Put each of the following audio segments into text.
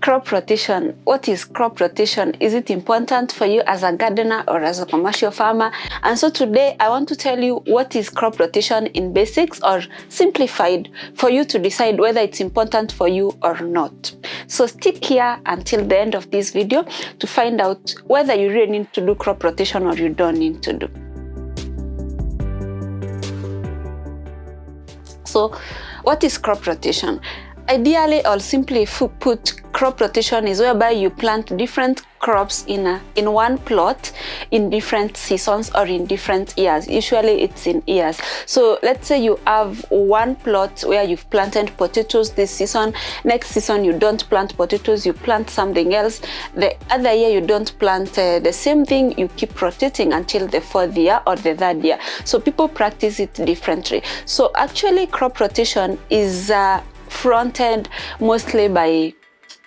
Crop rotation. What is crop rotation? Is it important for you as a gardener or as a commercial farmer? And so today I want to tell you what is crop rotation in basics, or simplified, for you to decide whether it's important for you or not. So stick here until the end of this video to find out whether you really need to do crop rotation or you don't need to do. So what is crop rotation? Ideally, or simply put, crop rotation is whereby you plant different crops in one plot in different seasons or in different years. Usually it's in years. So let's say you have one plot where you've planted potatoes this season. Next season you don't plant potatoes, you plant something else. The other year you don't plant the same thing. You keep rotating until the 4th year or the 3rd year. So people practice it differently. So actually crop rotation is fronted mostly by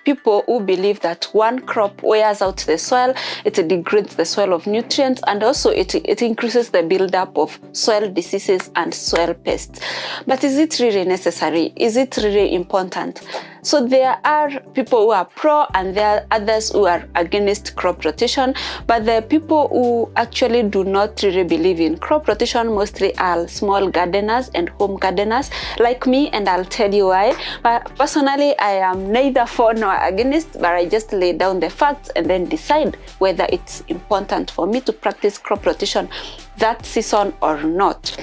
people who believe that one crop wears out the soil, it degrades the soil of nutrients, and also it increases the buildup of soil diseases and soil pests. But is it really necessary? Is it really important? So there are people who are pro and there are others who are against crop rotation, but the people who actually do not really believe in crop rotation mostly are small gardeners and home gardeners like me, and I'll tell you why. But personally, I am neither for nor against, but I just lay down the facts and then decide whether it's important for me to practice crop rotation that season or not.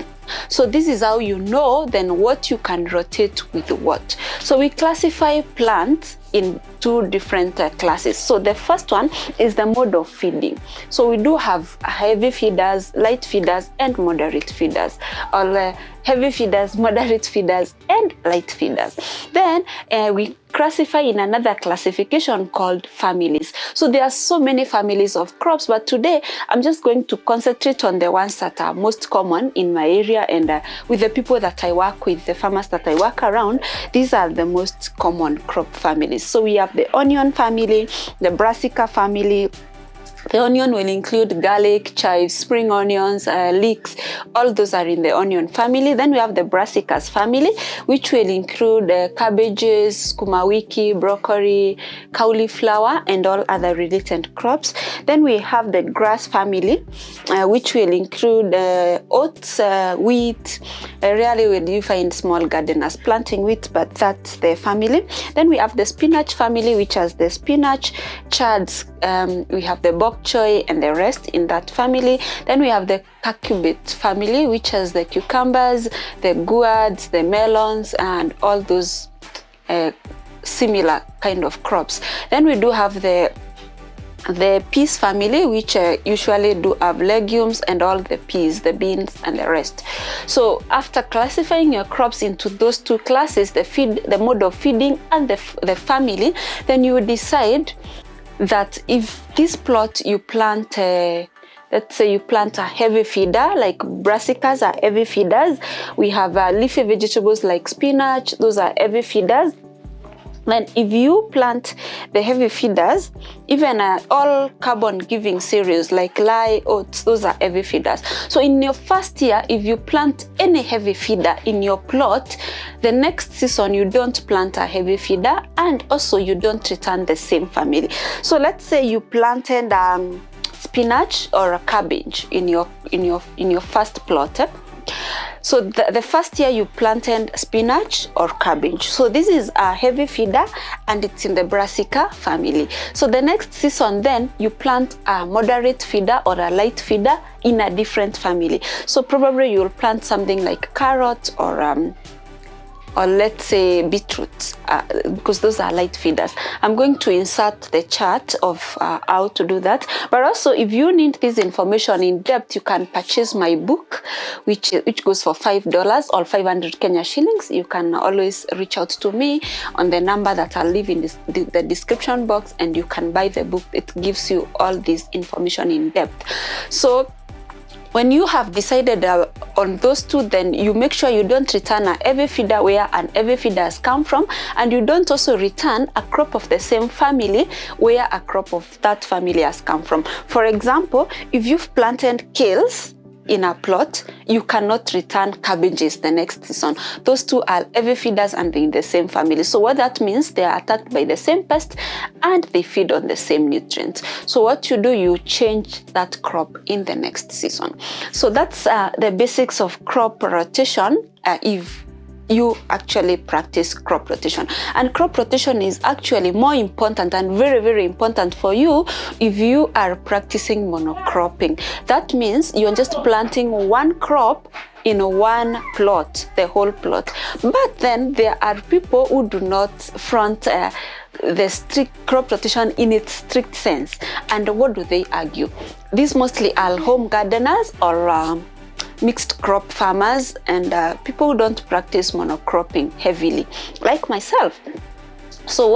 So this is how you know then what you can rotate with what. So we classify plants in two different classes. So the first one is the mode of feeding. So we do have heavy feeders, light feeders, and moderate feeders, or heavy feeders, moderate feeders, and light feeders. Then we classify in another classification called families. So there are so many families of crops, but today I'm just going to concentrate on the ones that are most common in my area and with the people that I work with, the farmers that I work around. These are the most common crop families. So we have the onion family, the brassica family. The onion will include garlic, chives, spring onions, leeks. All those are in the onion family. Then we have the brassicas family, which will include cabbages, sukuma wiki, broccoli, cauliflower, and all other related crops. Then we have the grass family, which will include oats, wheat. Rarely will you find small gardeners planting wheat, but that's the family. Then we have the spinach family, which has the spinach, chads, we have the bok choy and the rest in that family. Then we have the cucurbit family, which has the cucumbers, the gourds, the melons, and all those similar kind of crops. Then we do have the peas family, which usually do have legumes and all the peas, the beans, and the rest. So after classifying your crops into those two classes, the mode of feeding and the family, then you decide that if this plot you plant let's say you plant a heavy feeder, like brassicas are heavy feeders. We have leafy vegetables like spinach, those are heavy feeders. Then if you plant the heavy feeders, even all carbon giving cereals like rye, oats, those are heavy feeders. So in your first year, if you plant any heavy feeder in your plot, the next season you don't plant a heavy feeder, and also you don't return the same family. So let's say you planted spinach or a cabbage in your first plot. So the first year you planted spinach or cabbage. So this is a heavy feeder and it's in the brassica family. So the next season then you plant a moderate feeder or a light feeder in a different family. So probably you'll plant something like carrot or let's say beetroot, because those are light feeders. I'm going to insert the chart of how to do that. But also, if you need this information in depth, you can purchase my book, which goes for $5 or 500 Kenya shillings. You can always reach out to me on the number that I'll leave in the description box, and you can buy the book. It gives you all this information in depth. So when you have decided on those two, then you make sure you don't return a heavy feeder where an heavy feeder has come from, and you don't also return a crop of the same family where a crop of that family has come from. For example, if you've planted kales, in a plot, you cannot return cabbages the next season. Those two are heavy feeders and they're in the same family. So what that means, they are attacked by the same pest and they feed on the same nutrients. So what you do, you change that crop in the next season. So that's the basics of crop rotation if you actually practice crop rotation. And crop rotation is actually more important and very, very important for you if you are practicing monocropping. That means you're just planting one crop in one plot, the whole plot. But then there are people who do not front the strict crop rotation in its strict sense. And what do they argue? These mostly are home gardeners or mixed crop farmers and people who don't practice monocropping heavily, like myself. So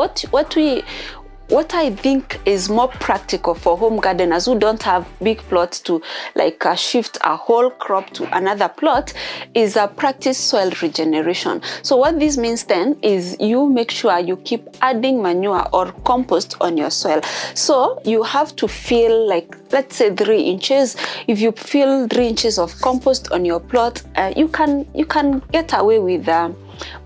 what I think is more practical for home gardeners who don't have big plots to like shift a whole crop to another plot is practice soil regeneration. So what this means then is you make sure you keep adding manure or compost on your soil. So you have to fill, like, let's say 3 inches. If you fill 3 inches of compost on your plot, you can get away with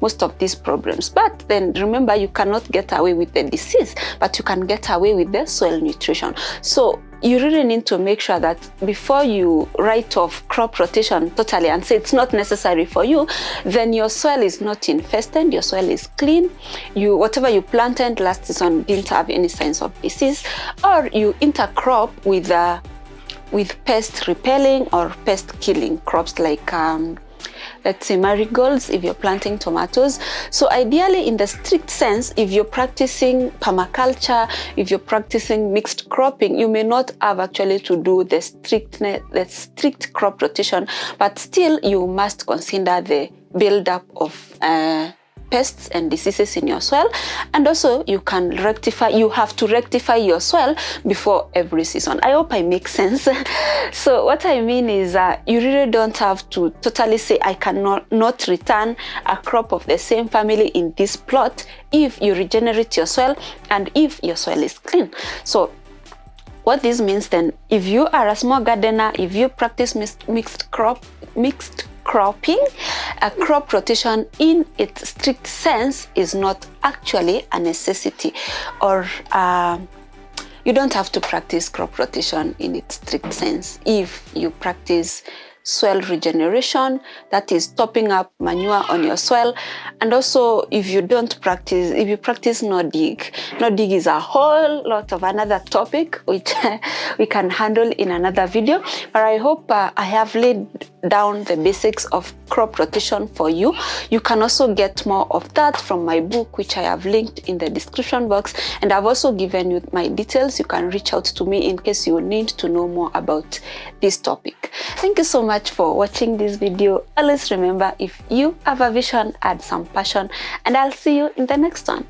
most of these problems. But then remember, you cannot get away with the disease, but you can get away with the soil nutrition. So you really need to make sure that before you write off crop rotation totally and say it's not necessary for you, then your soil is not infested, your soil is clean, whatever you planted last season didn't have any signs of disease, or you intercrop with pest repelling or pest killing crops like let's say marigolds if you're planting tomatoes. So ideally, in the strict sense, if you're practicing permaculture, if you're practicing mixed cropping, you may not have actually to do the strict crop rotation, but still you must consider the buildup of pests and diseases in your soil. And also you have to rectify your soil before every season. I hope I make sense. So what I mean is you really don't have to totally say I cannot not return a crop of the same family in this plot if you regenerate your soil and if your soil is clean. So what this means then, if you are a small gardener, if you practice mixed cropping, a crop rotation in its strict sense is not actually a necessity, or you don't have to practice crop rotation in its strict sense if you practice soil regeneration, that is topping up manure on your soil. And also if you practice no dig is a whole lot of another topic which we can handle in another video. But I hope I have laid down the basics of crop rotation for you. You can also get more of that from my book, which I have linked in the description box, and I've also given you my details. You can reach out to me in case you need to know more about this topic. Thank you so much for watching this video. Always remember, if you have a vision, add some passion, and I'll see you in the next one.